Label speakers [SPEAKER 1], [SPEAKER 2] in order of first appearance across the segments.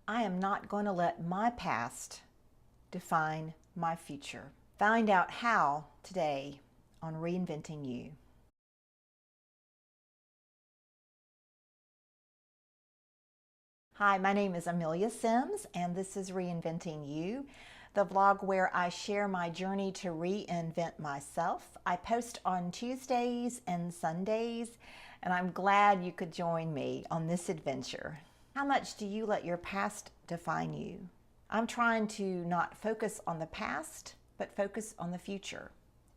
[SPEAKER 1] I am not going to let my past define my future. Find out how today on Reinventing You. Hi, my name is Amelia Sims, and this is Reinventing You, the vlog where I share my journey to reinvent myself. I post on Tuesdays and Sundays, and I'm glad you could join me on this adventure. How much do you let your past define you? I'm trying to not focus on the past, but focus on the future.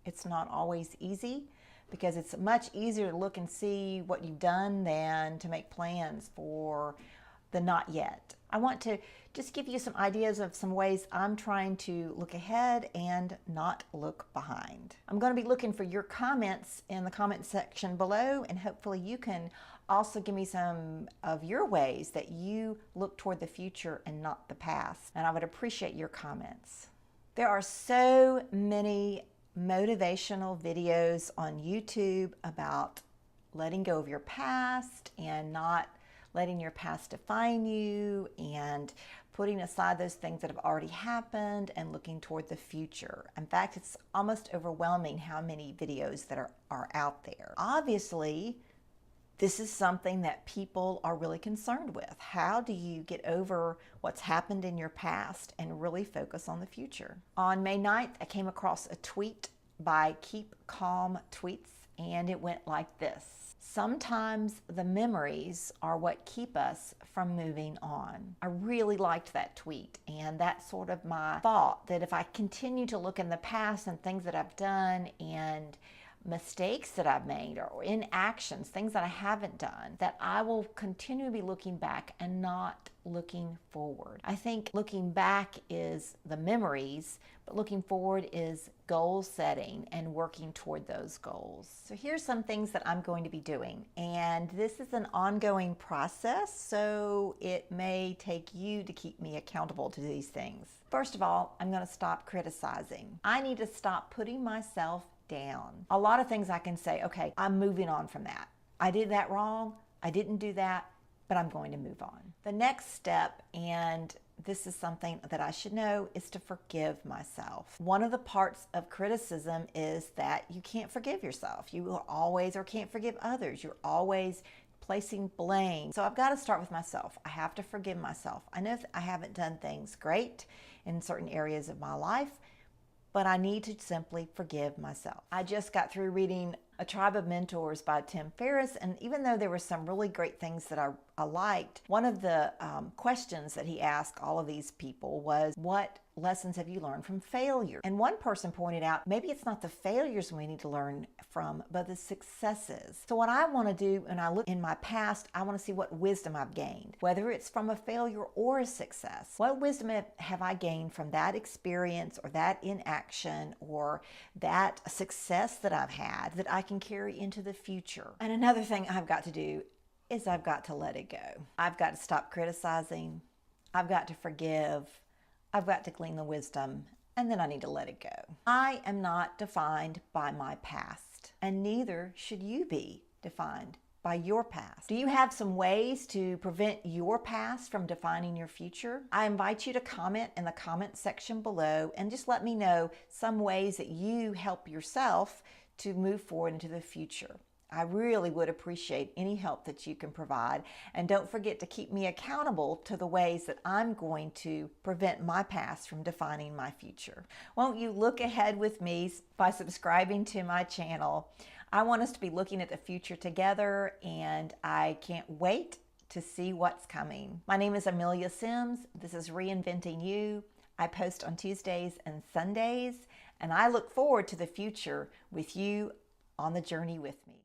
[SPEAKER 1] It's not always easy because it's much easier to look and see what you've done than to make plans for the not yet. I want to just give you some ideas of some ways I'm trying to look ahead and not look behind. I'm going to be looking for your comments in the comment section below, and hopefully you can also give me some of your ways that you look toward the future and not the past. And I would appreciate your comments. There are so many motivational videos on YouTube about letting go of your past and not letting your past define you, and putting aside those things that have already happened and looking toward the future. In fact, it's almost overwhelming how many videos that are out there. Obviously, this is something that people are really concerned with. How do you get over what's happened in your past and really focus on the future? On May 9th, I came across a tweet by Keep Calm Tweets, and it went like this: sometimes the memories are what keep us from moving on. I really liked that tweet, and that's sort of my thought, that if I continue to look in the past and things that I've done and mistakes that I've made or inactions, things that I haven't done, that I will continue to be looking back and not looking forward. I think looking back is the memories, but looking forward is goal setting and working toward those goals. So here's some things that I'm going to be doing, and this is an ongoing process, so it may take you to keep me accountable to these things. First of all, I'm going to stop criticizing. I need to stop putting myself down. A lot of things I can say, okay, I'm moving on from that. I did that wrong. I didn't do that, but I'm going to move on. The next step, and this is something that I should know, is to forgive myself. One of the parts of criticism is that you can't forgive yourself. You will always, or can't forgive others. You're always placing blame. So I've got to start with myself. I have to forgive myself. I know that I haven't done things great in certain areas of my life, but I need to simply forgive myself. I just got through reading A Tribe of Mentors by Tim Ferriss, and even though there were some really great things that I liked, one of the questions that he asked all of these people was, what lessons have you learned from failure? And one person pointed out, maybe it's not the failures we need to learn from, but the successes. So what I want to do when I look in my past, I want to see what wisdom I've gained, whether it's from a failure or a success. What wisdom have I gained from that experience or that inaction or that success that I've had that I can carry into the future? And another thing I've got to do is I've got to let it go. I've got to stop criticizing. I've got to forgive. I've got to glean the wisdom, and then I need to let it go. I am not defined by my past, and neither should you be defined by your past. Do you have some ways to prevent your past from defining your future? I invite you to comment in the comment section below and just let me know some ways that you help yourself to move forward into the future. I really would appreciate any help that you can provide. And don't forget to keep me accountable to the ways that I'm going to prevent my past from defining my future. Won't you look ahead with me by subscribing to my channel? I want us to be looking at the future together, and I can't wait to see what's coming. My name is Amelia Sims. This is Reinventing You. I post on Tuesdays and Sundays, and I look forward to the future with you on the journey with me.